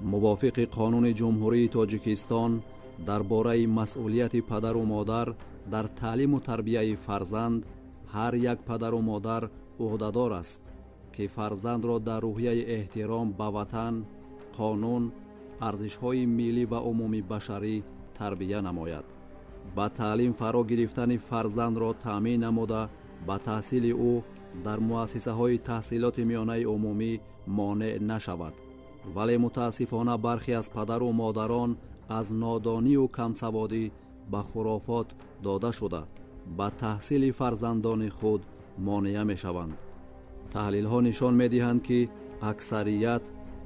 موافق قانون جمهوری تاجیکستان درباره مسئولیت پدر و مادر در تعلیم و تربیت فرزند، هر یک پدر و مادر عهده‌دار است که فرزند را در روحیه احترام به وطن، قانون، ارزش‌های ملی و عمومی بشری تربیت نماید. با تعلیم فرا گرفتن فرزند را تامین نموده به تحصیل او در مؤسسه‌های تحصیلات میانه عمومی مانع نشود. ولی متاسفانه برخی از پدر و مادران از نادانی و کمسوادی به خرافات داده شده به تحصیل فرزندان خود مانع می شوند. تحلیل ها نشان می دهند که اکثریت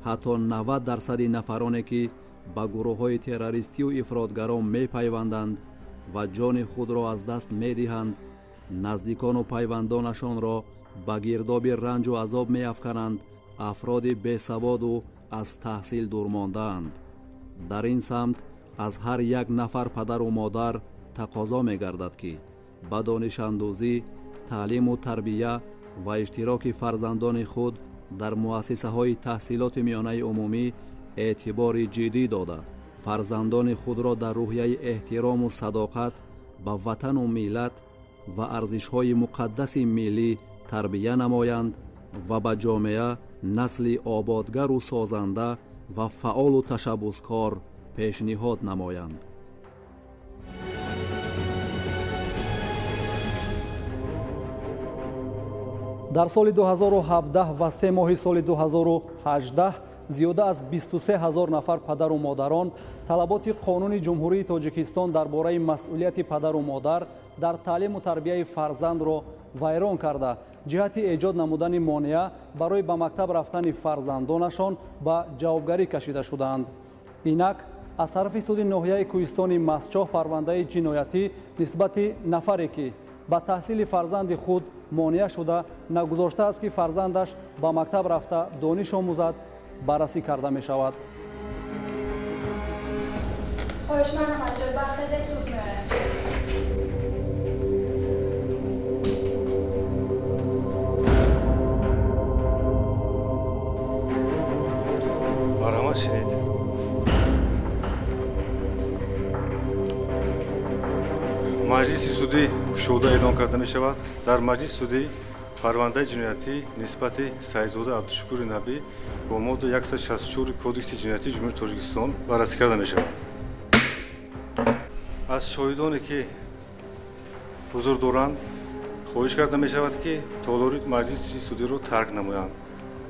حتی 90% نفرانی که به گروه های تروریستی و افراطگران می پیوندند و جان خود را از دست می دهند، نزدیکان و پیوندانشان را به گرداب رنج و عذاب می افکنند، افراد بی سواد و از تحصیل دور مانده‌اند. در این سمت از هر یک نفر پدر و مادر تقاضا می گردد که به دانش اندوزی، تعلیم و تربیت و اشتراک فرزندان خود در مؤسسه های تحصیلات میانه عمومی اعتبار جدی داده فرزندان خود را در روحیه احترام و صداقت به وطن و ملت و ارزش های مقدس ملی تربیت نمایند و به جامعه نسل آبادگر و سازنده و فعال و تشبثکار پیشنهاد نمایند. در سال 2017 و 3 ماه سال 2018 زیاده از 23,000 نفر پدر و مادران طلبات قانون جمهوری تاجیکستان درباره مسئولیت پدر و مادر در تعلیم و تربیت فرزند را ویران کرده جهت ایجاد نمودن مانع برای به مکتب رفتن فرزندانشان به جوابگری کشیده شدند. اینک از طرف سود ناحیه کوهستان مسچاه پرونده جنایتی نسبت نفری که به تحصیل فرزند خود مانع شده نگذاشته است که فرزندش به مکتب رفته دانش آموزد بررسی کرده می شود. خواهش منم از جای برخیزه زود میاره. مرحمت شدید. مجلس سودی شوده اعلام کرده می شود. در مجلس سودی پرونده جنایتی نسبت سعیدزاده عبدالشکور نبی با ماده 164 کدکس جنایتی جمهوری تاجیکستان بررسی کرده می شود. از شاهدانی که حضور دارند خواهش کرده می شود که تالار مجلس سودی را ترک نمایند.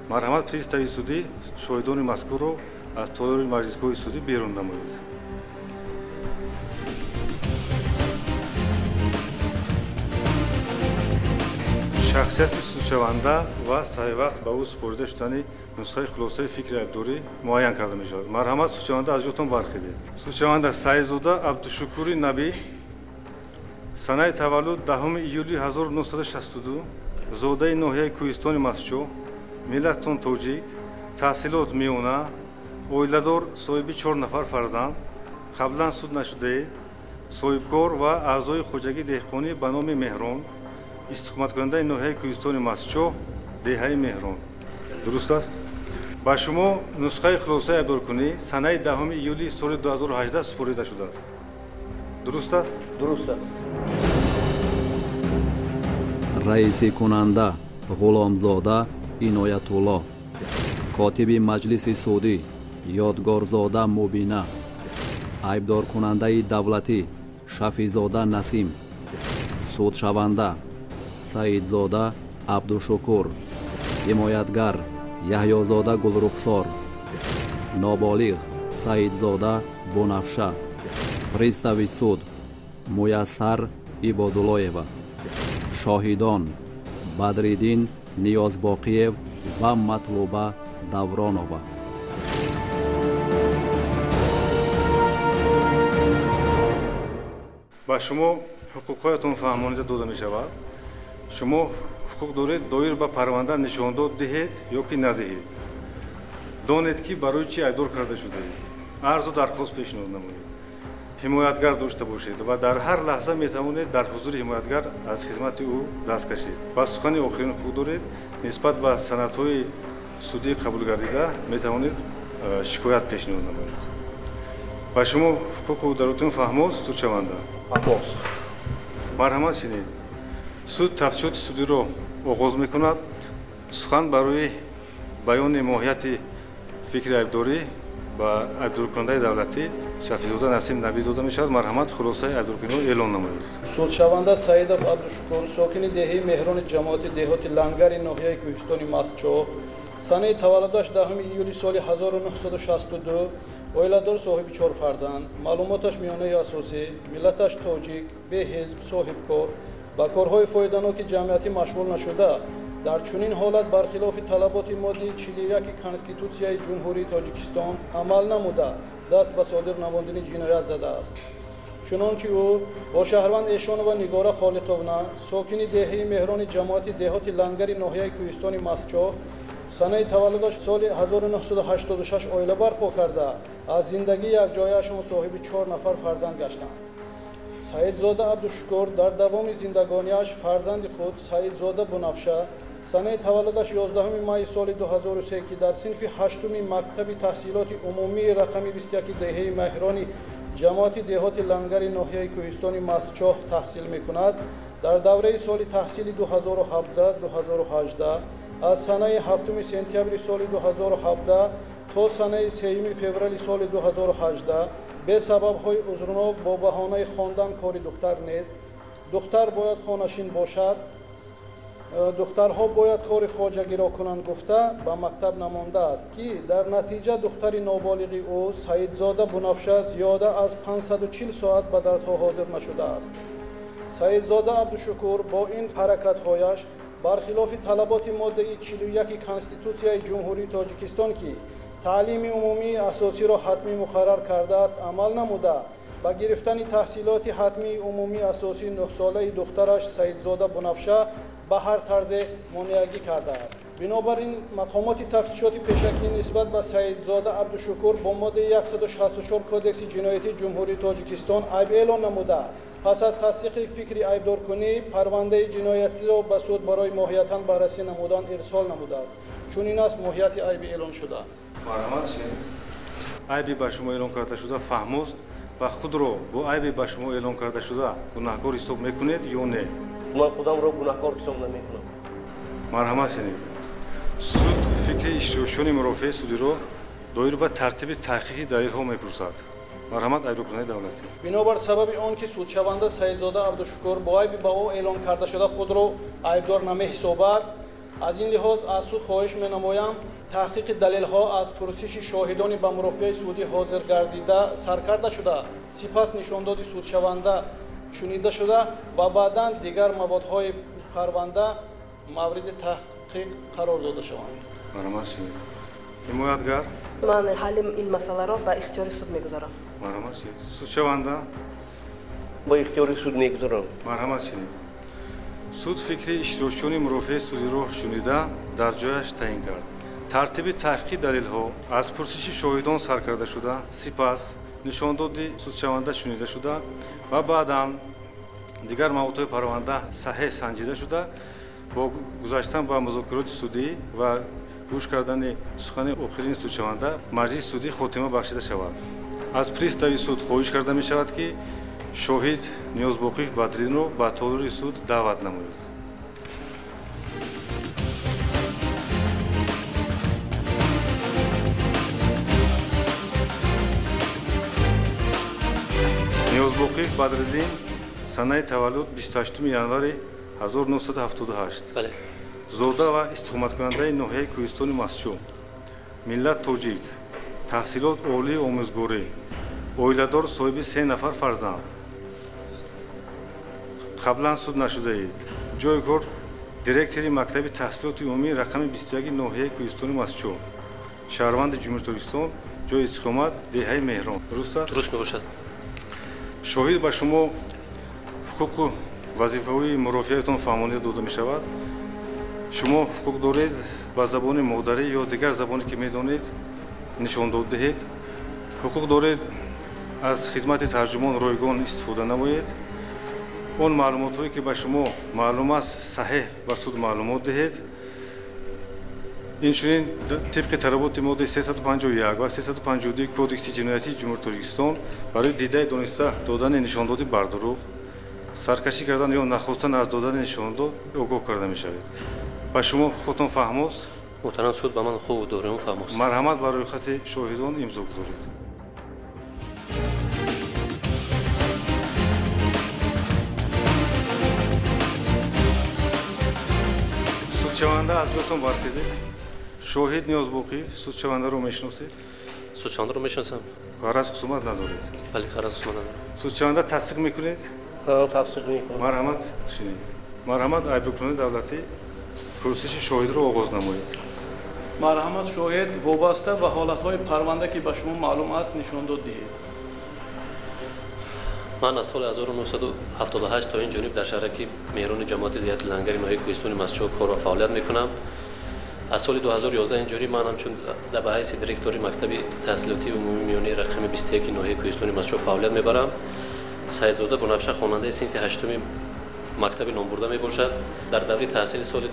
مرحمت پریستاوی سودی شاهدان مذکور را از تالار مجلسگاه سودی بیرون نماید. شخصیت سودشونده و صحیح وقت به او سپرده شدن نسخه خلاصه فکر عبدوری معین کرده می شود. مرحمت سودشونده از جاتون برخیزید. سودشونده سعیدزاده عبدالشکور نبی سنه تولد 10 ایولی 1962 زاده ناحیه کوهستان مسچو، ملتتون توجیک، تحصیلات میونه، اویله‌دار، صاحب 4 نفر فرزند، قبلا سود نشده، صاحبکار و اعضای خوجگی دهقانی به نام مهران، استقامت کننده ناحیه کوهستان مسچو، دهه مهران. درست است؟ با شما نسخه خلاصه عبدالکنی سنه 10 ایولی سال 2018 سپرده شده است. درست است؟ درست است. رئیس کننده غلامزاده عنایت‌الله، کاتب مجلس سودی یادگارزاده مبینه، عیبدار کننده دولتی شفیزاده نسیم، سودشونده سعیدزاده عبدالشکور، حمایتگر یحیی‌زاده گلرخسار، نابالغ سعیدزاده بنفشه، پریستاوی سود میسر عباداللهیوا، شاهدان بدریدین نیازباقیев و مطلوبه دورانова. با شما حقوقهایتون فهمانیده داده می شود. شما حقوق دارید دایر به پرونده نشانداد دهید یا که ندهید. دانید که برای چی ایدار کرده شده اید. عرض و درخواست پیشنهاد نمایید. حمایتگر داشته باشید و در هر لحظه می توانید در حضور حمایتگر از خدمت او دست کشید. با سخن آخرین خود دارید نسبت به سندهای سودی قبول گردیده می توانید шикоят пешниҳод намоед. Ба шумо ҳуқуқу даротун фаҳмост судшаванда? Фаҳмост. марҳамат шинед. суд тафтишоти судиро оғоз мекунад. сухан барои баёни моҳияти фикри айбдорӣ ба айбдоркунандаи давлатӣ шафизода Насим Набӣ дода мешавад. марҳамат хулосаи айбдоркуниро эълон намоед. судшаванда Саидов Абдушукур, сокини деҳаи Меҳрони ҷамоати деҳоти Лангари ноҳияи Кӯҳистони Мастчоҳ, санаи таваллудаш 10 июли соли 1962, оиладор, соҳиби 4 фарзанд, маълумоташ миёнаи асосӣ, миллаташ тоҷик, беҳизб, соҳибкор, ба корҳои фоиданоки ҷамъиятӣ машғул нашуда, дар чунин ҳолат бархилофи талаботи моддаи 41 Конститутсияи Ҷумҳурии Тоҷикистон амал намуда, даст ба содир намудани ҷиноят задааст. чунончи ӯ бо шаҳрванд Эшонова Нигора Холиқовна, сокини деҳаи Меҳрони ҷамоати деҳоти Лангари ноҳияи Кӯҳистони Мастчоҳ, санаи таваллудаш соли 1986 оила барпо карда, аз зиндагии якҷояашон соҳиби 4 нафар фарзанд гаштанд. Саидзода Абдушукур дар давоми зиндагонияш фарзанди худ Саидзода Бунафша санаи таваллудаш 11 майи соли 2003 ки дар синфи 8-уми мактаби таҳсилоти умумии рақами 21 деҳаи Меҳрони ҷамоати деҳоти Лангари ноҳияи Кӯҳистони Мастчоҳ таҳсил мекунад, дар давраи соли таҳсили 2017-2018 аз санаи 7 сентябри соли 2017 то санаи 3 феврали соли 2018 бе сабабҳои узрнок бо баҳонаи хондан кори духтар нест, духтар бояд хонашин бошад, духтарҳо бояд кори хоҷагиро кунанд гуфта ба мактаб намондааст ки дар натиҷа духтари ноболиғи ӯ Саидзода Бунафша зиёда аз 540 соат ба дарсҳо ҳозир нашудааст. Саидзода Абдушукур бо ин ҳаракатҳояш бархилофи талаботи моддаи 41 Конститутсияи Ҷумҳурии Тоҷикистон ки таълими умумии асосиро ҳатмӣ муқаррар кардааст амал намуда, ба гирифтани таҳсилоти ҳатмии умумии асосии 9-солаи духтараш Саидзода Бунафша ба ҳар тарзе монеагӣ кардааст. бинобар ин мақомоти тафтишоти пешакӣ нисбат ба Саидзода Абдушукур бо моддаи 164 Кодекси ҷиноятии Ҷумҳурии Тоҷикистон айб эълон намуда, пас аз тасдиқи фикри айбдоркунӣ парвандаи ҷиноятиро ба суд барои моҳиятан баррасӣ намудан ирсол намудааст. чунин аст моҳияти айби эълон шуда. марҳамат шинед. айби ба шумо эълон карда шуда фаҳмост ва худро бо айби ба шумо эълон карда шуда гунаҳкор ҳисоб мекунед ё не? ман худамро гунаҳкор ҳисоб намекунам. марҳамат шинед. суд фикри иштирокчиёни мурофиаи судиро доир ба тартиби таҳқиқи далелҳо мепурсад. марҳамат айбдоркунандаи давлатӣ. бинобар сабаби он ки судшаванда Саидзода Абдушукур бо айби ба ӯ эълон карда шуда худро айбдор намеҳисобад, аз ин лиҳоз аз суд хоҳиш менамоям таҳқиқи далелҳо аз пурсиши шоҳидони ба мурофиаи судӣ ҳозир гардида сар карда шуда, сипас нишондоди судшаванда шунида шуда ва баъдан дигар маводҳои парванда мавриди таҳқиқ қарор дода шаванд. марҳамат шинед. ҳимоятгар? ман ҳалли ин масъаларо ба ихтиёри суд мегузорам. марҳамат шинед. судшаванда? ба ихтиёри суд мегузорам. марҳамат шинед. суд фикри иштирокчиёни мурофиаи судиро шунида дар ҷояш таъин кард. тартиби таҳқиқи далелҳо аз пурсиши шоҳидон сар карда шуда, сипас нишондоди судшаванда шунида шуда ва баъдан дигар маводҳои парванда саҳеҳ санҷида шуда, бо гузаштан ба музокироти судӣ ва гӯш кардани сухани охирини судшаванда маҷлиси судӣ хотима бахшида шавад. аз пристави суд хоҳиш карда мешавад ки шоҳид Ниёзбоқиев Бадринро ба толури суд даъват намоед. Ниёзбоқиев Бадриддин санаи таваллуд 28 январи 1978. бале. зода ва истиқоматкунандаи ноҳияи Кӯҳистони Мастчоҳ, миллат тоҷик, таҳсилот олии омӯзгорӣ, оиладор, соҳиби 3 нафар фарзанд. қаблан суд нашудаед. ҷои кор директори мактаби таҳсилоти умумии рақами 21 ноҳияи Кӯҳистони Мастчоҳ, шаҳрванди Ҷумҳурии Тоҷикистон, ҷои истиқомат деҳаи Меҳрон. дуруст аст? дуруст мебошад. шоҳид ба шумо ҳуқуқу вазифавии мурофиаатон фаҳмонида дода мешавад. шумо ҳуқуқ доред ба забони модарӣ ё дигар забоне ки медонед нишондод диҳед. ҳуқуқ доред аз хизмати тарҷумон ройгон истифода намоед. он маълумотҳое ки ба шумо маълум аст саҳеҳ ба суд маълумот диҳед. инчунин тибқи талаботи моддаи 351 ва 352 кодекси ҷиноятии ҷумҳурии Тоҷикистон барои дидаи дониста додани нишондоди бардуруғ, саркашӣ кардан ё нахостан аз додани нишондод огоҳ карда мешавед. ба шумо худтон фаҳмост? муҳтарам суд ба ман хуб дорем фаҳмост. марҳамат ба рӯйхати шоҳидон имзо гузоред. судшаванда аз ҷотон бархезед. шоҳид Ниёзбоқӣ судшавандаро мешиносед? судшавандаро мешиносам. ғараз хусумат надоред? бале, ғараз хусумат надорам. судшаванда тасдиқ мекунед? тасдиқ мекунам. марҳамат шинед. марҳамат айбдоркунонии давлатӣ пурсиши шоҳидро оғоз намоед. марҳамат шоҳид вобаста ба ҳолатҳои парванда ки ба шумо маълум аст нишондод диҳед. ман аз соли 1978 то ин ҷониб дар шаҳраки меҳрони ҷамоати диҳати лангари ноҳияи кӯҳистони Мастчоҳ кор ва фаъолият мекунам. аз соли 2011 инҷори ман ҳамчун ба ҳайси директори мактаби таҳсилоти умумии миёнаи рақами 21 ноҳияи кӯҳистони Мастчоҳ фаъолият мебарам. Саидзода Бунафша хонандаи синфи 8 мактаби номбурда мебошад. дар даври таҳсили соли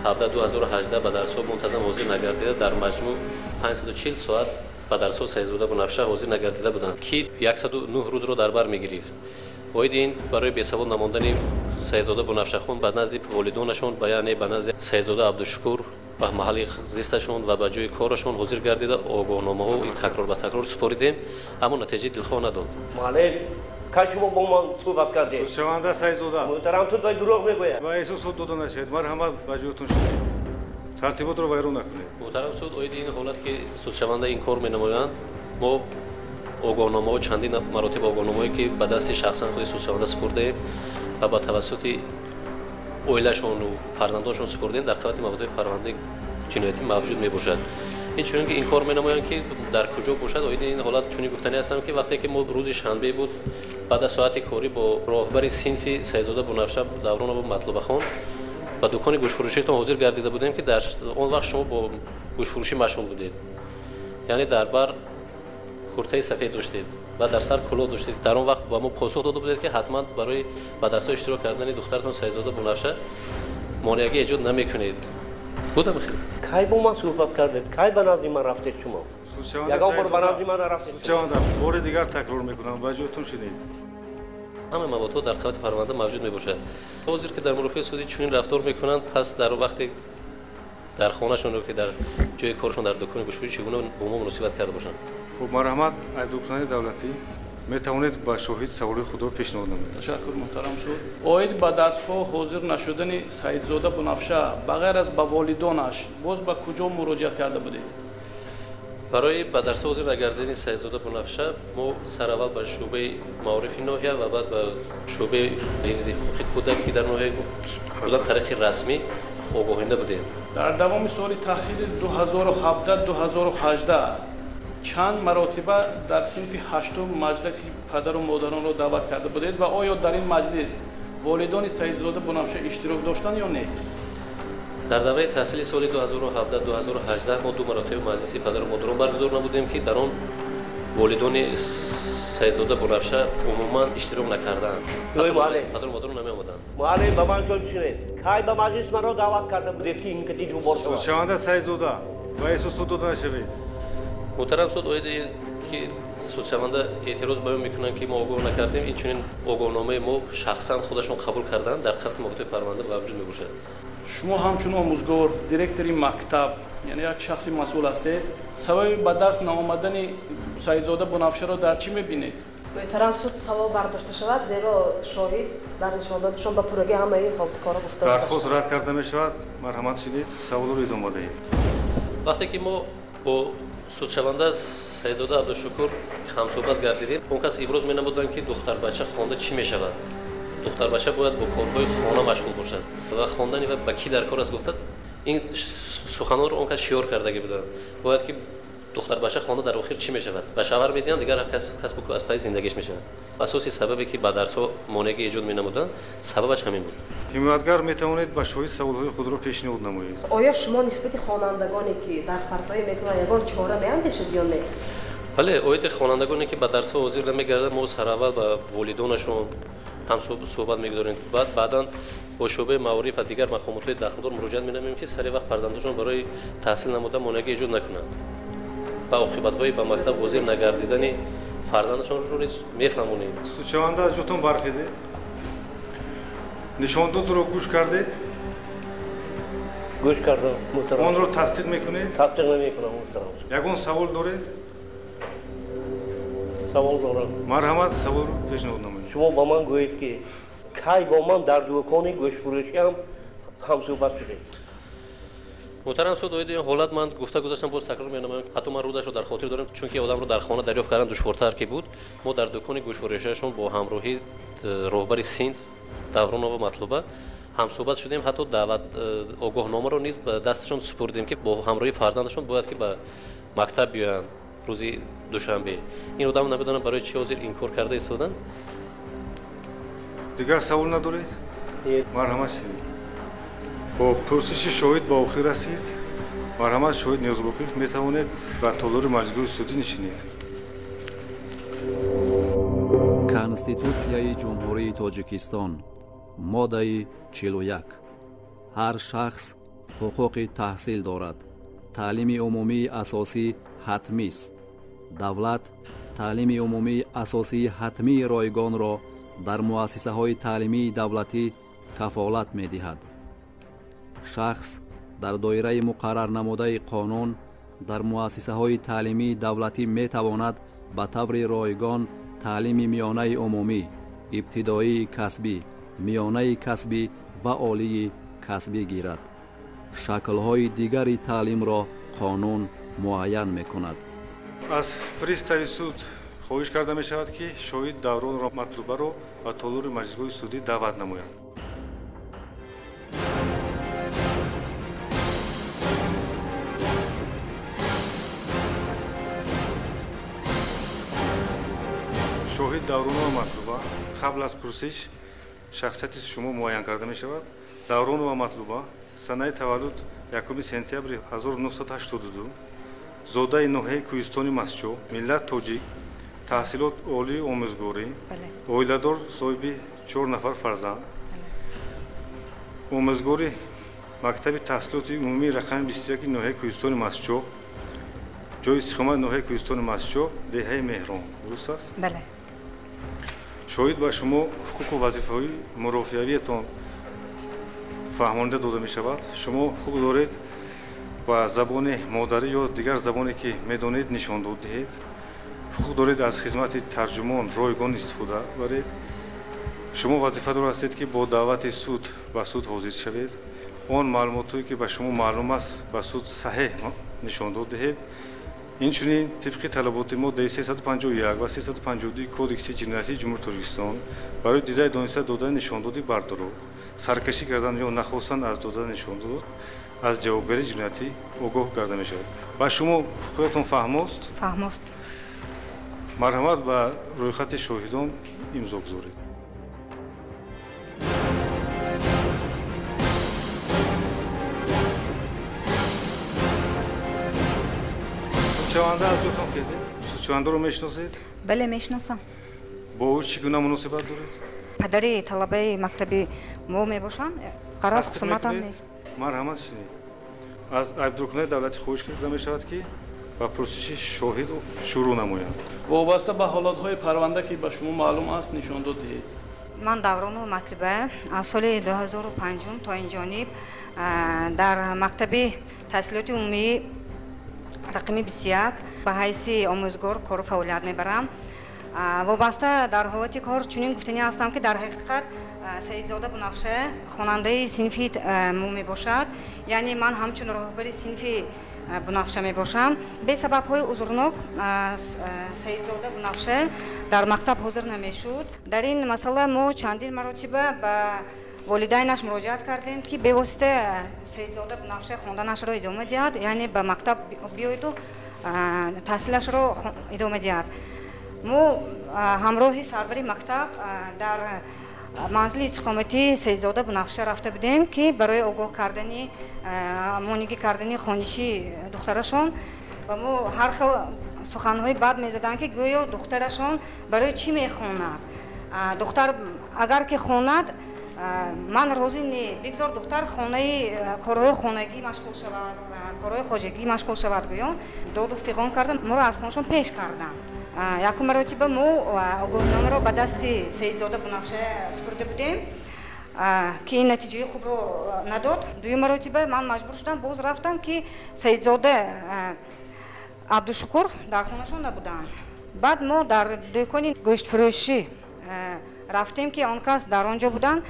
2017-2018 ба дарсҳо мунтазам ҳозир нагардида дар маҷмӯъ 540 соат ба дарсҳо Саидзода Бунафша ҳозир нагардида буданд ки 109 рӯзро дар бар мегирифт. оиди ин барои бесавод намондани Саидзода Бунафшахон ба назди волидонашон ба яъне ба назди Саидзода Абдушукур ба маҳалли зисташон ва ба ҷои корашон ҳозир гардида огоҳномаҳо такрор ба такрор супоридем, аммо натиҷаи дилхоҳ надод. маълум кай шумо бо ман суҳбат кардед? судшаванда Саидзода муҳтарам суд вай дурӯғ мегӯяд. ва эҳсосот дода нашавед. марҳамат ба ҷойатон шудед. тартиботро вайрон накунед. муҳтарам суд, оиди ин ҳолат ки судшаванда ин кор менамоянд, мо огоҳномаҳо чандин маротиб огоҳномаҳое ки ба дасти шахсан худи судшаванда супурдаем ва ба тавассути оилашону фарзандонашон супурдаем дар қисмати маводиҳои парвандаи ҷиноятӣ мавҷуд мебошад. инчунин ки ин кор менамоянд ки дар куҷо бошад. оиди ин ҳолат чунин гуфтанӣ ҳастам ки вақте ки мо рӯзи шанбе буд баъд аз соати корӣ бо роҳбари синфи Саидзода Бунафша Даврон абу Матлубахон ба дукони гӯшфурӯшиатон ҳозир гардида будем ки дар он вақт шумо бо гӯшфурӯшӣ машғул будед, яъне дар бар куртаи сафед доштед ва дар сар кӯлоҳ доштед. дар он вақт ба мо посух дода будед ки ҳатман барои ба дарсҳо иштирок кардани духтаратон Саидзода Бунафша монеагӣ эҷод намекунед. будам хел кай бо ман суҳбат кардед? кай ба назди ман рафтед шумо? ягон бор ба назди ман нарафтед. судшаванда бори дигар такрор мекунам. ба ҷойатон шинед. ҳама маводҳо дар қисмати парванда мавҷуд мебошад. ҳозир ки дар мурофиаи судӣ чунин рафтор мекунанд, пас дар вақте дар хонашонро ки дар ҷои коршон дар дукони гӯшфурӯшӣ чигуна бо мо муносибат карда бошанд? хуб, марҳамат айбдоркунонии давлатӣ метавонед ба шоҳид саволҳои худро пешниҳод намоед. ташаккур муҳтарам суд. оид ба дарсҳо ҳозир нашудани Саидзода Бунафша ба ғайр аз ба волидонаш боз ба куҷо муроҷиат карда будед? барои ба дарсҳо ҳозир нагардидани Саидзода Бунафша мо сараввал ба шӯъбаи маорифи ноҳия ва баъд ба шӯъбаи ҳифзи ҳуқуқи кӯдак ки дар ноҳия кӯдак тариқи расмӣ огоҳинда будем. дар давоми соли таҳсили 2017-2018 чанд маротиба дар синфи 8 маҷлиси падару модаронро даъват карда будед ва оё дар ин маҷлис волидони Саидзода Бунафша иштирок доштанд ё не? дар давраи таҳсили соли 2017-2018 мо ду маротиба маҷлиси падару модарон баргузор намудем ки дар он волидони Саидзода Бунафша умуман иштирок накарданд. падару модарон намеомаданд. маълум ба ман ҷой бишинед. кай ба маҷлис маро даъват карда будед ки ин кати дубор шавад? судшаванда Саидзода ва эҳсосот дода нашавед. муҳтарам суд, оиди ки судшаванда эътироз баён мекунанд ки мо огоҳ накардем, инчунин огоҳномаи мо шахсан худашон қабул карданд дар қисмати маводҳои парванда мавҷуд мебошад. шумо ҳамчун омӯзгор, директори мактаб, яъне як шахси масъул ҳастед, сабаби ба дарс наомадани Саидзода Бунафшаро дар чӣ мебинед? муҳтарам суд, савол бардошта шавад, зеро шоҳид дар нишондодишон ба пуррагии ҳамаи ҳолаткора гуфта дархост рад карда мешавад. марҳамат шинед. саволро идома диҳед. вақте ки мо бо судшаванда Саидзода Абдушукур ҳамсӯҳбат гардидем, он кас иброз менамуданд ки духтарбача хонда чӣ мешавад. духтарбача бояд бо корҳои хона машғул бошад ва хондани ва ба ки дар кор аст гуфтад. ин суханонро он кас шиёр кардагӣ буданд. бояд ки духтарбача хонда дар охир чӣ мешавад? ба шавҳар медиҳанд, дигар касбу аз пайи зиндагиш мешавад. асоси сабабе ки ба дарсҳо монеагӣ эҷод менамуданд, сабабаш ҳамин буд. ҳимоятгар метавонед ба шоҳид саволҳои худро пешниҳод намоед. оё шумо нисбати хонандагоне ки дарспартоӣ мекунанд ягон чора меандешед ё не? бале, оиди хонандагоне ки ба дарсҳо ҳозир намегарданд, мо сараввал ба волидонашон هم صحبت میگذاریم. بعدا با شعبه معارف و دیگر مقامات داخلدار مراجعه می‌نماییم که سری وقت فرزندانشون برای تحصیل نموده مانعی ایجاد نکنند و عاقبت‌های به مکتب حاضر نگردیدن فرزندشون رو نیز می‌فهمونیم. سوچوانده از جوتون برخیزید. نشانداد رو گوش کردید؟ گوش کردم محترم. اون رو تصدیق میکنید؟ تصدیق نمیکنم محترم. یگون سوال دارید؟ سوال دارم. مرحمت سوال رو پیشنهاد نمایید. شما با من گویید که کی با من در دکان گوشت فروشی هم صحبت شدید؟ محترم سود اوید این حالت من گفته گذاشتم باز تکرار می‌نمایم. حتی من روزش رو در خاطر دارم چون که آدم رو در خانه دریافت کردن دشوارتر که بود. ما در دکان گوشت فروشیشون با همراهی راهبر سیند دوران و مطلوبه هم صحبت شدیم. حتی دعوت آگاهنامه رو نیز به دستشون سپردیم که با همراهی فرزندشون باید که به مکتب بیان روزی دوشنبه. این آدم نمیدونم برای چی حاضر این کار کرده ایستادن. دیگر سوال ندارید؟ مرحمت شدید. با پرسش شاهد با آخر رسید. مرحمت شاهد نیازباقی میتوانید به تالار مجلس سودی نشینید. конституtsiyaи ҷумҳурии тоҷикистон моддаи 41 ҳар шахс ҳуқуқи таҳсил дорад. таълими умумии асосӣ ҳатмист. давлат таълими умумии асосии ҳатмии ройгонро дар муассисаҳои таълимии давлатӣ кафолат медиҳад. шахс дар доираи муқаррарнамудаи қонун дар муассисаҳои таълимии давлатӣ метавонад ба таври ройгон таълими миёнаи умумӣ, ибтидоии касбӣ, миёнаи касбӣ ва олии касбӣ гирад. шаклҳои дигари таълимро қонун муайян мекунад. аз пристави суд хоҳиш карда мешавад ки шоҳид давронро матлубаро ба толори маҷлисҳои судӣ даъват намояд. шоҳид давронова матлуба қабл аз пурсиш шахсияти шумо муайян карда мешавад. давронова матлуба санаи таваллуд 1 сентябри 1982 зодаи ноҳияи кӯҳистони масчо, миллат тоҷик, таҳсилот олии омӯзгорӣ, оиладор, соҳиби 4 нафар фарзанд, омӯзгори мактаби таҳсилоти умумии рақами 21 ноҳияи кӯҳистони масчо, ҷои истиқомати ноҳияи кӯҳистони масчо, деҳаи меҳрон. дуруст аст? бале. шоҳид ба шумо ҳуқуқу вазифаҳои мурофиавиятон фаҳмонида дода мешавад. шумо ҳуқуқ доред ба забони модарӣ ё дигар забоне ки медонед нишондод диҳед. ҳуқуқ доред аз хизмати тарҷумон ройгон истифода баред. шумо вазифадор ҳастед ки бо даъвати суд ба суд ҳозир шавед. он маълумотое ки ба шумо маълум аст ба суд саҳеҳ нишондод диҳед. инчунин тибқи талаботи моддаи 351 ва 352 кодекси ҷиноятии ҷумҳурии тоҷикистон барои дидаи дониста додани нишондоди бардороғ, саркашӣ кардан ё нахостан аз додани нишондод аз ҷавобгарии ҷиноятӣ огоҳ карда мешавад. ба шумо ҳуқуқиятон фаҳмост? фаҳмост. марҳамат ба рӯйхати шоҳидон имзо гузоред. сучаванда аз ҷотон кедед? сучавандаро мешиносед? бале мешиносам. бо ӯ чӣ гуна муносибат доред? падари талабаи мактаби мо мебошам. ғараз хусуматам нест. марҳамат шинед. аз айбдоркунаи давлатӣ хоҳиш карда мешавад ки ба пурсиши шоҳид шурӯъ намоянд. вобаста ба ҳолатҳои парванда ки ба шумо маълум аст нишондод диҳед. ман даврону матлуба аз соли 2005 то инҷониб дар мактаби таҳсилоти умумии рақами 21 ба ҳайси омӯзгор кору фаъолият мебарам. вобаста дар ҳолати кор чунин гуфтанӣ ҳастам ки дар ҳақиқат саидзода бунафша хонандаи синфи мо мебошад. яъне ман ҳамчун роҳбари синфи бунафша мебошам. бесабабҳои узрнок саидзода бунафша дар мактаб ҳозир намешуд. дар ин масъала мо чандин маротиба ба волидайнаш муроҷиат кардем ки бевосита саидзода бунафша хонданашро идома диҳад, яъне ба мактаб биёеду таҳсилашро идома диҳад. мо ҳамроҳи сарвари мактаб дар манзили истиқомати саидзода бунафша рафта будем ки барои огоҳ кардани монигӣ кардани хониши духтарашон ва мо ҳар хел суханҳои бад мезаданд ки гӯё духтарашон барои чӣ мехонад. دختر اگر که خوند من روزی نه بگذار دختر خانه کارهای خانگی مشغول شود و کارهای خواجگی مشغول شود گویم داد و فیغان کردم ما را از خانشان پیش کردم یک مرتبه ما آگاهینامه را به دست سیدزاده بنفشه سپرده بودیم که این نتیجه خوب رو نداد. دوم مرتبه من مجبور شدم باز رفتم که سیدزاده عبدالشکر در خانهشان نبودن. بعد ما در دکان گوشت فروشی رفتیم که آن کس در آنجا بودن.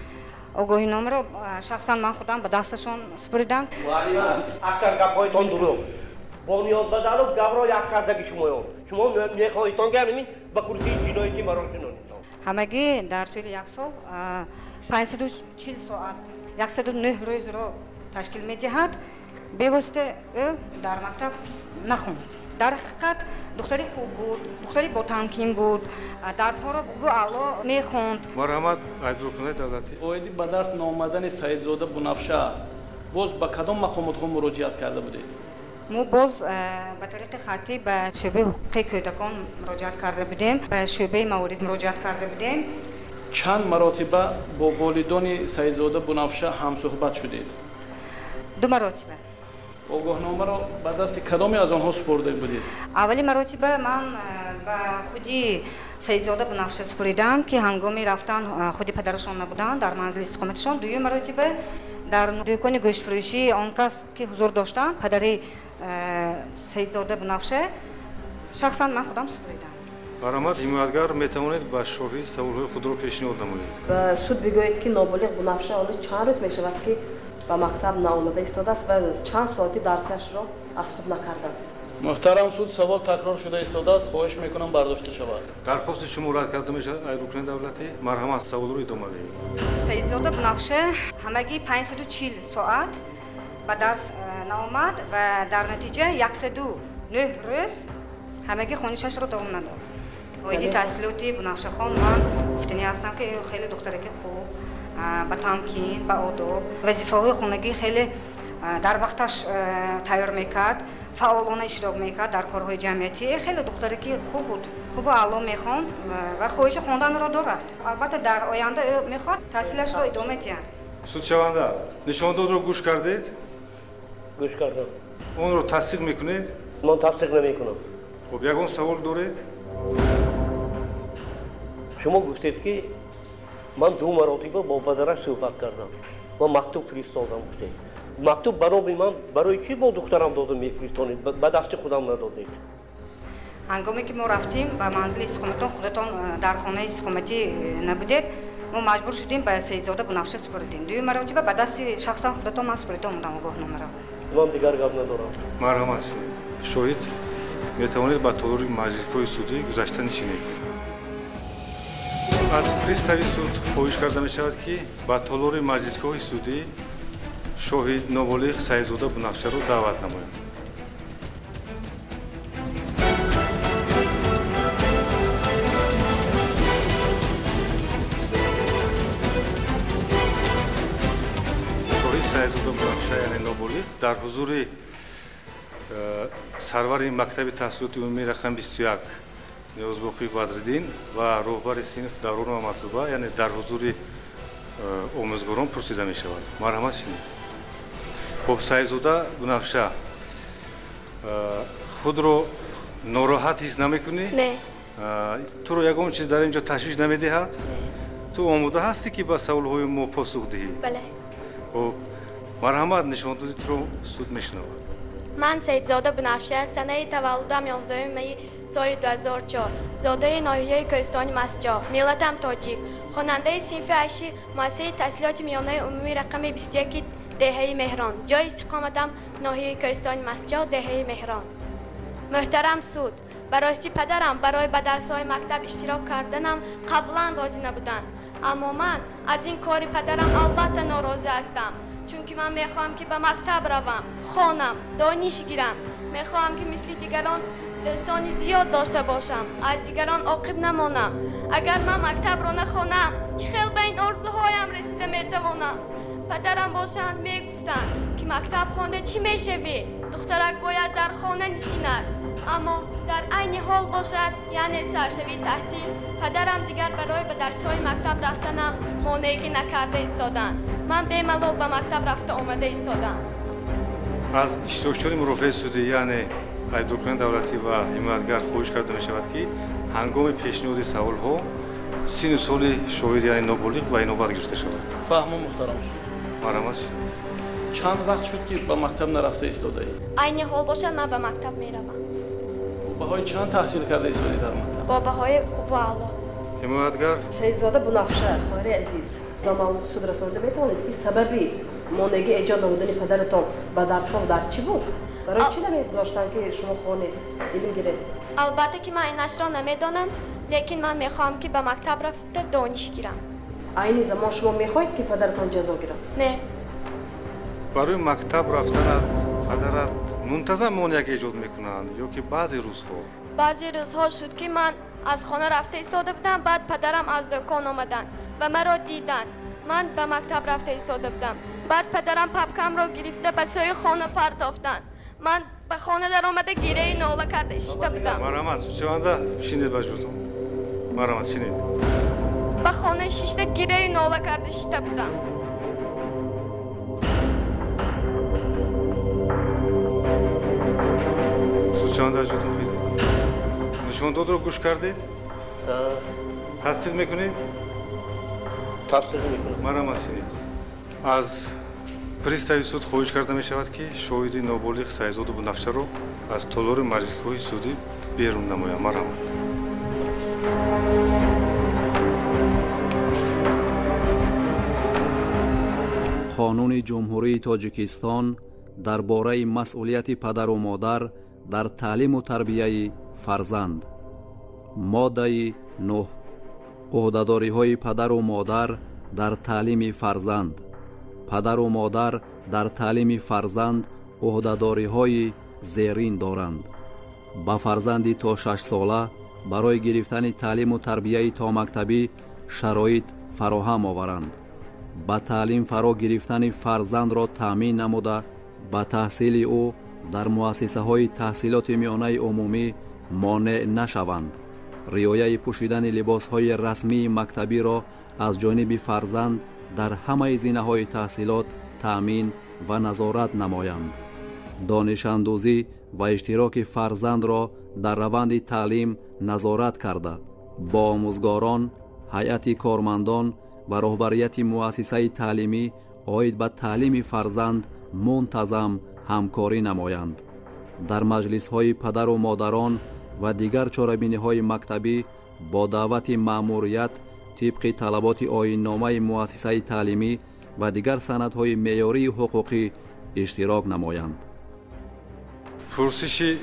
آگاهینامه را شخصا من خودم به دستشان سپردم. معلم اکثر گپ‌هایتان دروغ بنیاد بدل و گپ را یک کردگی شما میخواهیتان گرمین با کرسی جنایتی مرا شنانید. همگی در طول یک سال 540 ساعت 109 روز را تشکیل می‌دهد. به‌واسطه او در مکتب نخوند. در حقیقت دختری خوب بود، دختری با تمکین بود، درس‌ها را خوب و اعلی می‌خواند. مرحمت عیدرکنه دولتی اویدی به درس نامدن سیدزاده بنفشه باز به کدام مقامات مراجعت کرده بودید؟ ما باز به طریق خطی به شعبه حقوق کودکان مراجعت کرده بودیم، به شعبه موارد مراجعت کرده بودیم. چند مرتبه با والدان سیدزاده بنفشه هم صحبت شدید؟ 2 مرتبه. آگاهنامه را به دست کدامی از آنها سپرده بودید؟ اولی مرتبه من به خودی سیدزاده بنفشه سپریدم که هنگامی رفتن خودی پدرشان نبودن در منزل استقامتشان. دوم مرتبه در دکان گوشت فروشی آن کس که حضور داشتن پدری سیدزاده بنفشه شخصا من خودم سپریدم. مرحمت حمایتگر میتوانید با شاهد سوالهای خود را پیشنهاد نمایید. و سود بگویید که نابالغ بنفشه حالا چند روز می شود که به مکتب نآمده ایستاده است و چند ساعتی درسش را از خود نکرده است. محترم سود سوال تکرار شده ایستاده است، خواهش میکنم برداشته شود. درخواست شما رد کرده میشود عیدرکنه دولتی. مرحمت سوال رو ادامه دهید. سیدزاده بنفشه همگی 540 ساعت به درس نآمد و در نتیجه 109 روز همگی خانشش را دوام نداد. ویدی تحصیلاتی بنفشه خان من گفتنی هستم که خیلی دختری که خوب با تمکین با آداب وظیفه های خانگی خیلی در وقتش تیار میکرد، فعالانه اشتراک میکرد در کارهای جمعیتی. خیلی دختری که خوب بود، خوب و اعلی میخواند و خواهش خواندن را دارد. البته در آینده او میخواد تحصیلش را ادامه دهد. سودشونده نشانداد رو گوش کردید؟ گوش کردم. اون رو تصدیق میکنید؟ من تصدیق نمیکنم. خب یگان سوال دارید؟ شما گفتید که من 2 مرتبه با پدرش صحبت کردم و مکتوب فرستادم. گفتید مکتوب برای من برای چی با دخترم داده میفرستانید؟ به دست خودم ندادید. هنگامی که ما رفتیم به منزل استقامتان خودتان در خانه استقامتی نبودید، ما مجبور شدیم به سیدزاده بنفشه سپردیم. دوم مرتبه به دست شخصا خودتان من سپرده آمدم آگاهنامه را. من دیگر گپ ندارم. مرحمت شاهد میتوانید با طور مجلس‌های سودی گذشته نشینید. از پریستاوی سود خواهش کرده می شود که با طور مجلس‌های سودی شاهد نابالغ سیدزاده بنفشه را دعوت نمایند. شاهد سیدزاده بنفشه یعنی نابالغ در حضور سرور مکتب تحصیلات عمومی رقم 21 نیازباقی بدرالدین و راهبر صنف دارون و مطلوبه یعنی در حضور آموزگاران پرسیده می شود. مرحمت شنید. خب سیدزاده بنفشه خود رو ناراحت حس نمیکنی؟ نه. تو رو یگان چیز در اینجا تشویش نمیدهد؟ تو آماده هستی که با سوالهای ما پاسخ دهی؟ بله. خب مرحمت نشاندادی تو رو سود میشنود. من سیدزاده بنفشه سنه تولدم 11 می سال 2004 زاده ناحیه کوهستان مسجد، ملتم تاجیک، خواننده صنف 8 مؤسسه تحصیلات میانه عمومی رقم 21 دهه مهران، جای استقامتم ناحیه کوهستان مسجد دهه مهران. محترم سود، براستی پدرم برای به درس‌های مکتب اشتراک کردنم قبلا راضی نبودند، اما من از این کار پدرم البته ناراضی هستم، چون که من میخوام که به مکتب روم، خوانم، دانش گیرم، میخوام که مثل دیگران دوستانی زیاد داشته باشم، از دیگران عاقب نمانم. اگر من مکتب را نخوانم چه خیلی به این آرزوهایم رسیده میتوانم. پدرم باشند میگفتند که مکتب خونده چی میشوی؟ دخترک باید در خانه نشیند، اما در عین حال باشد یعنی سرشوی تحصیل. پدرم دیگر برای به درس‌های مکتب رفتنم مانعی نکرده ایستادند. من بی‌ملال به مکتب رفته آمده ایستادم. از اشتراکچوی مرافع سودی یعنی ایدوکران دولتی و حمایتگر خواهش کرده می شود که هنگام پیشنهاد سوال‌ها سن سال شاگرد یعنی نابالغ و نوبت گرفته شود. فهمم محترم شد. مرحمت. چند وقت شد که به مکتب نرفته ایستاده ای؟ عین حال باشد من به مکتب میروم. بهای چند تحصیل کرده ایستادی در مکتب؟ با بهای خوب و اعلی. حمایتگر سیدزاده بنفشه خواهر عزیز، به موضوع سود رسانده میتوانید که سببی مانعی ایجاد نمودن پدرتان به درس‌ها در چی بود؟ برای چی نمی‌گذاشتن که شما خوانید علم گیرید؟ البته که من اینش را نمیدانم، لیکن من میخوام که به مکتب رفته دانش گیرم. عین زمان شما میخواهید که پدرتان جزا گیرد؟ نه. برای مکتب رفتن پدرت منتظم مانعی ایجاد میکنند یا که بعضی روزها شد که من از خانه رفته ایستاده بودم، بعد پدرم از دکان آمدن و مرا دیدن. من به مکتب رفته ایستاده بودم، بعد پدرم پپکم را گرفته به سوی خانه پرداختن. من به خانه در آمده گیره ناله کرده ایستاده بودم. مرحمت سوچونده شینید بجوزم. مرحمت شینید. به خانه شیشته گیره ناله کرده ایستاده بودم. سوچونده جوتون خیلی. نشانداد رو گوش کردید؟ تصدیق میکنید؟ تصدیق میکنم. مرحمت شینید. از پریستاوی суд خواهش کرده می شود که شاهد نابالغ سیدزاد بنفشه رو از تالار مرزیگاه سودی بیرون نماید. مرحمت. قانون جمهوری تاجیکستان درباره مسئولیت پدر و مادر در تعلیم و تربیت فرزند. ماده 9 عهده‌داری های پدر و مادر در تعلیم فرزند. پدر و مادر در تعلیم فرزند عهده‌داری های زیرین دارند. با فرزندی تا 6 ساله برای گرفتن تعلیم و تربیت تا مکتبی شرایط فراهم آورند. با تعلیم فرا گرفتن فرزند را تامین نموده با تحصیل او در مؤسسه های تحصیلات میانه عمومی مانع نشوند. رعایت پوشیدن لباس های رسمی مکتبی را از جانب فرزند در همه زینه‌های تحصیلات تأمین و نظارت نمایند. دانش اندوزی و اشتراک فرزند را در روند تعلیم نظارت کرده با آموزگاران، هیئت کارمندان و رهبریت مؤسسه تعلیمی عاید به تعلیم فرزند منتظم همکاری نمایند. در مجلس‌های پدر و مادران و دیگر چاره‌بینی‌های مکتبی با دعوت مأموریت طبق طلبات آیین‌نامه مؤسسه تعلیمی و دیگر سندهای معیاری حقوقی اشتراک نمایند. پرسش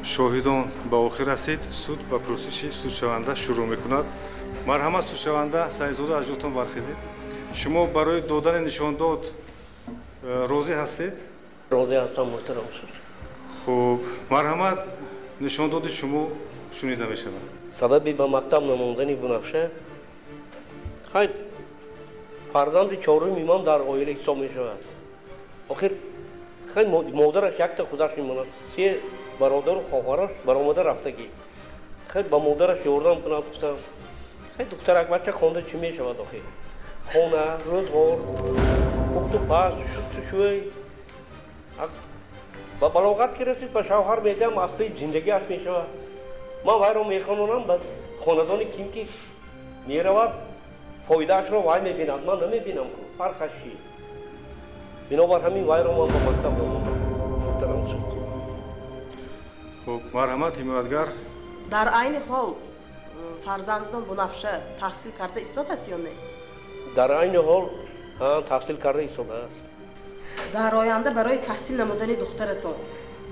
شاهدان به آخر رسید. суд با پرسش سودشونده شروع میکند. مرحمت سودشونده سیدزاده از جاتون برخیزید. شما برای دادن نشانداد راضی هستید؟ راضی هستم محترم شد. خوب، مرحمت نشانداد شما شنیده میشود. سببی به مکتب نماندنی بنفشه خیلی فرزند چهارم ایمان در عائله حساب می شود. آخر خیلی مادرش یک تا خودش میماند. 3 برادر و خواهرش برآمده رفتگی. خیلی با مادرش یاردم کنم. گفتم خیلی دخترک بچه خوانده چی می شود آخر؟ خانه، روزگار، وقت و پس، شوی با بلاغت که رسید به شوهر میگم از پی زندگیش می شود. من وای را میخوانم به خاندان کیم که میرود فایدهش را وای میبیند. من نمیبینم که فرقش چیه. بنابر همین وای را من به مکتب نماندم. خوب، مرحمت حمایتگر. در عین حال فرزندان بنفشه تحصیل کرده ایستاده است یا نه؟ در عین حال تحصیل کرده ایستاده است. در آینده برای تحصیل نمودن دخترتان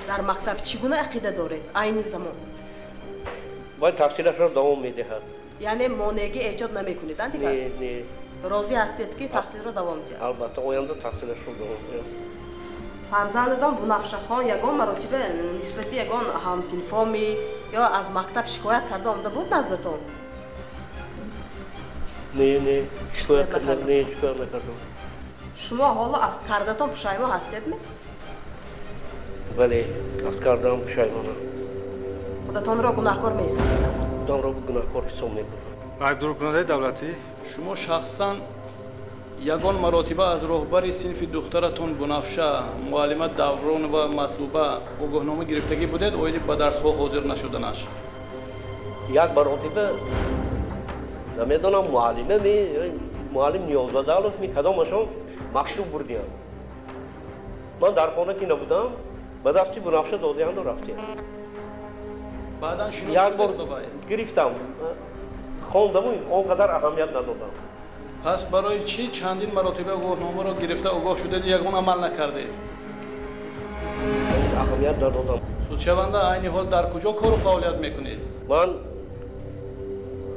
در مکتب چگونه عقیده دارید؟ عین زمان باید تحصیلش را دوام میدهد. یعنی مانعی ایجاد نمیکنید دیگر؟ نه. راضی هستید که تحصیل را دوام دهید؟ البته آینده تحصیلش را دوام دهد. فرزندتان بنفشه خان یگان مراتب نسبتی یگان همسنفامی یا از مکتب شکایت کرده آمده بود نزدتان؟ نه شکایت نکردم. شما حالا از کردتان پشیمان هستید می؟ بله از کردم پشیمانم. خودتان را گناهکار می‌سازید. خودم را گناهکار حساب میکنم. عیبدارکننده دولتی شما شخصا یگان مراتبه از رهبر صنف دخترتون بنفشه معلمه دورون و مطلوبه آگاهنامه گرفتگی بودید اویدی به درس ها حاضر نشدنش؟ یک مراتبه نمیدونم معلم نیازمندالوف می کدامشان مکتوب بردیم. من در خانه که نبودم به دستی بنفشه دادیاند و رفتیم. بعدا شروع یک بار گرفتم خواندم و آنقدر اهمیت ندادم. پس برای چی چندین مراتبه آگاهنامه را گرفته آگاه شدید یگان عمل نکردید؟ اهمیت ندادم. سودشونده عین حال در کجا کار و فعالیت میکنید؟ من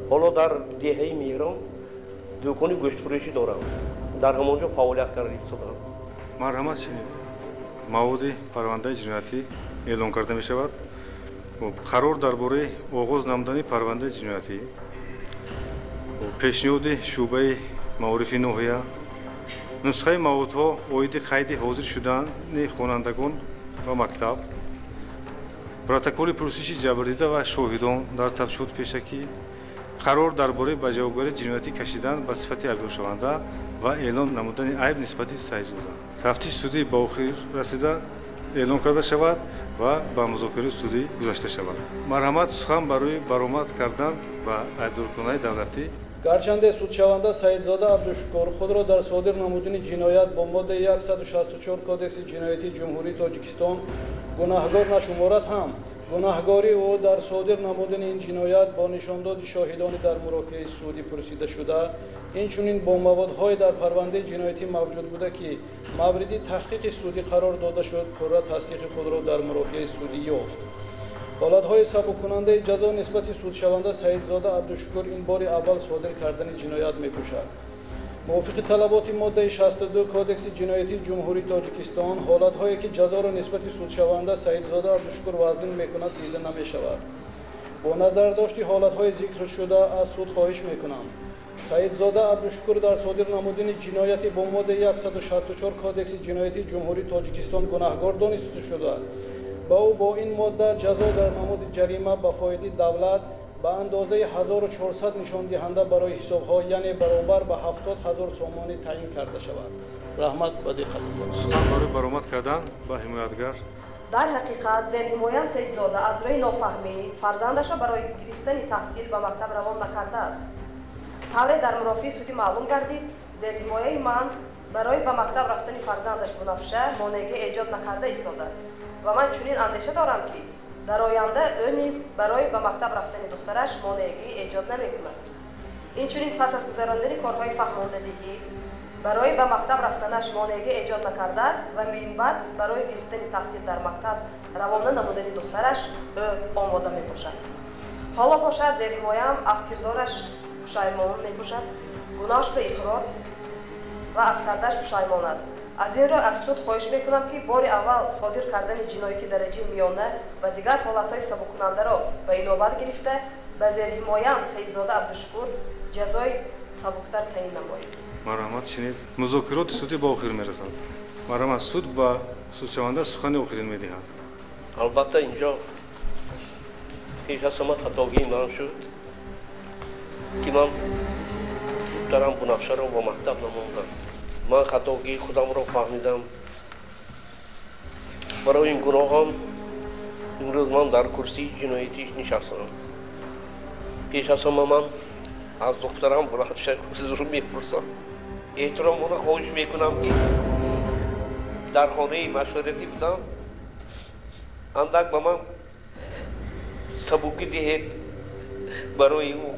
حالا در دهه میرم دکان گوشت فروشی دارم. در همونجا فعالیت کرده ایستادم. مرحمت شنید مواد پرونده جنایتی اعلام کرده می شود. قرار درباره آغاز نمودن پرونده جنایتی پیشنهاد شعبه معارفی ناحیه نسخه موادها اوید قید حاضر شدن خوانندگان و مکتب پروتکل پرسش جبردیده و شاهدان در تفشد پیشکی قرار درباره به جوابگویی جنایتی کشیدن به صفت عیبدار شونده و اعلام نمودن عیب نسبت سعی‌زاده تفتیش سودی به آخر رسیده اعلام کرده شود و به مذاکره سودی گذاشته شود. مرحمت سخن برای برآمد کردن و عیبدارکننده دولتی гарчанде судшаванда саидзода абдушукур худро дар содир намудани ҷиноят бо моддаи 164 кодекси ҷиноятии ҷумҳурии тоҷикистон гунаҳгор нашуморад ҳам гунаҳгории ӯ дар содир намудани ин ҷиноят бо нишондоди шоҳидони дар мурофиаи судӣ пурсидашуда инчунин бо маводҳое дар парвандаи ҷиноятӣ мавҷуд буда ки мавриди таҳқиқи судӣ қарор дода шуд пурра тасдиқи худро дар мурофиаи судӣ ёфт. ҳолатҳои сабуккунандаи ҷазо нисбати судшаванда саидзода абдушукур ин бори аввал содир кардани ҷиноят мекушад. мувофиқи талаботи моддаи 62 кодекси ҷиноятии ҷумҳурии тоҷикистон ҳолатҳое ки ҷазоро нисбати судшаванда саидзода абдушукур вазнин мекунад дида намешавад. бо назардошти ҳолатҳои зикршуда аз суд хоҳиш мекунам саидзода абдушукур дар содир намудани ҷинояти бо моддаи 164 кодекси ҷиноятии ҷумҳурии тоҷикистон гунаҳгор дониста шуда ба ӯ бо ин модда ҷазо дар намуди ҷарима ба фоиди давлат ба андозаи 1400 нишондиҳанда барои ҳисобҳо яъне баробар ба 70 000 сомонӣ таъин карда шавад. раҳмат ба диққат. сухан барои баромад кардан ба ҳимоятгар дар ҳақиқат зерҳимоя саидзода аз рӯи нофаҳмӣ фарзандаша барои гирифтани таҳсил ба мактаб равон накардааст. тавре дар мурофиаи судӣ маълум гардид зерҳимояи ман барои ба мактаб рафтани фарзандаш бунафша монеъгӣ эҷод накарда истодааст ва ман чунин андеша дорам ки дар оянда ӯ низ барои ба мактаб рафтани духтараш монеъгӣ эҷод намекунад. инчунин пас аз гузарондани корҳои фаҳмондадиҳӣ барои ба мактаб рафтанаш монеъгӣ эҷод накардааст ва минбаъд барои гирифтани таҳсил дар мактаб равона намудани духтараш ӯ омода мебошад. ҳоло бошад зерҳимояам аз кирдораш пушаймон мекушад гуноҳаш ба иқрор ва аз кардаш пушаймон аст. аз ин рӯ аз суд хоҳиш мекунам ки бори аввал содир кардани ҷинояти дараҷаи миёна ва дигар ҳолатҳои сабуккунандаро ба инобат гирифта ба зерҳимояам саидзода абдушукур ҷазои сабуктар таъин намоед. марҳамат шинед музокироти судӣ ба охир мерасад. марҳамат суд ба судшаванда сухани охирин медиҳад. албатта инҷо пеш аз ҳама хатогии ман шуд ки ман духтарам бунафшаро ба мактаб намондам. ман хатогии худамро фаҳмидам. барои ин гуноҳам имрӯз ман дар курсии ҷиноятӣ нишастам. пеш аз ҳама ман аз духтарам бунафша ҳузур мепурсам. эҳтиромона хоҳиш мекунам ки дар хонаи машваратӣ будам андак ба ман сабукӣ диҳед барои ӯ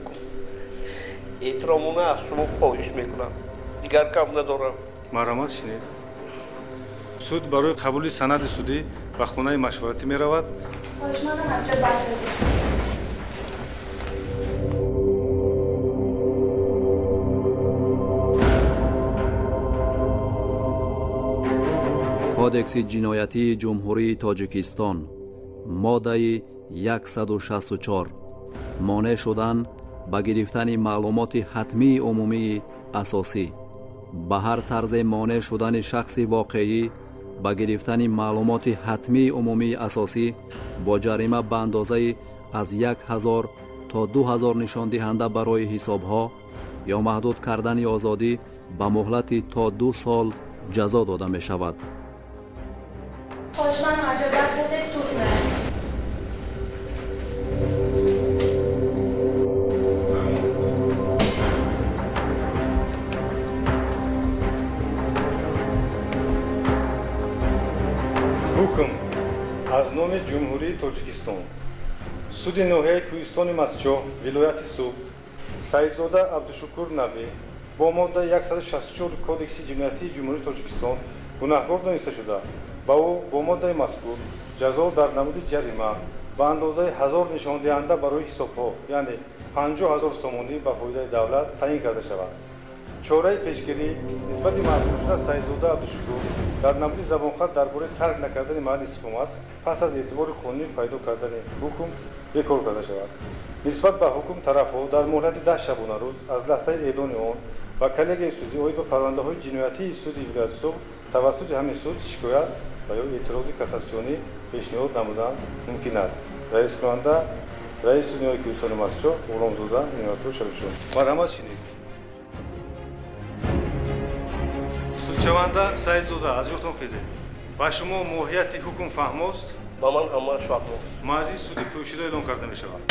эҳтиромона аз шумо хоҳиш мекунам. дигар кам надорам. марҳамат шинед суд барои қабули санади судӣ ба хонаи машваратӣ меравад. кодекси ҷиноятии ҷумҳурии тоҷикистон моддаи 164 монеъ шудан ба гирифтани маълумоти ҳатмии умумии асосӣ به هر طرز مانع شدن شخص واقعی به گرفتن معلومات حتمی عمومی اساسی با جریمه به اندازه از 1000 تا 2000 نشان دهنده برای حسابها یا محدود کردن آزادی به مهلت تا 2 سال جزا داده می شود. حکم از نام جمهوری تاجیکستان суди ноҳияи кӯҳистони масҷоҳ вилояти суд саидзода абдушукур навӣ бо моддаи 164 кодекси ҷиноятии ҷумҳурии тоҷикистон гунаҳкор дониста шуда ба ӯ бо моддаи мазкур ҷазо дар намуди ҷарима ба андозаи 1000 нишондиҳанда барои ҳисобҳо яъне 50 000 сомонӣ ба фоидаи давлат таъин карда шавад. чораи пешгирӣ нисбати маъмуршуда саидзода абдушукур дар намуди забонхат дар бораи тарк накардани маҳалли истиқомат пас аз эътибори қонунӣ пайдо кардани ҳукм бекор карда шавад. нисбат ба ҳукм тарафҳо дар муҳлати 10 шабона рӯз аз лаҳзаи эълони он ба коллегияи судӣ оид ба парвандаҳои ҷиноятии суди вилояти суд тавассути ҳамин суд шикоят ва ё эътирози кассатсионӣ пешниҳод намудан мумкин аст. раискунанда раиси суди ноҳияи кӯҳистони масҷоҳ ғуломзода иноятпур шарифшон. марҳамат шинед. судшаванда саидзода аз ётон хезед. ба шумо моҳияти ҳукм фаҳмост? ба ман ҳамааш фаҳмост. марзи суди пӯшида эълон карда мешавад.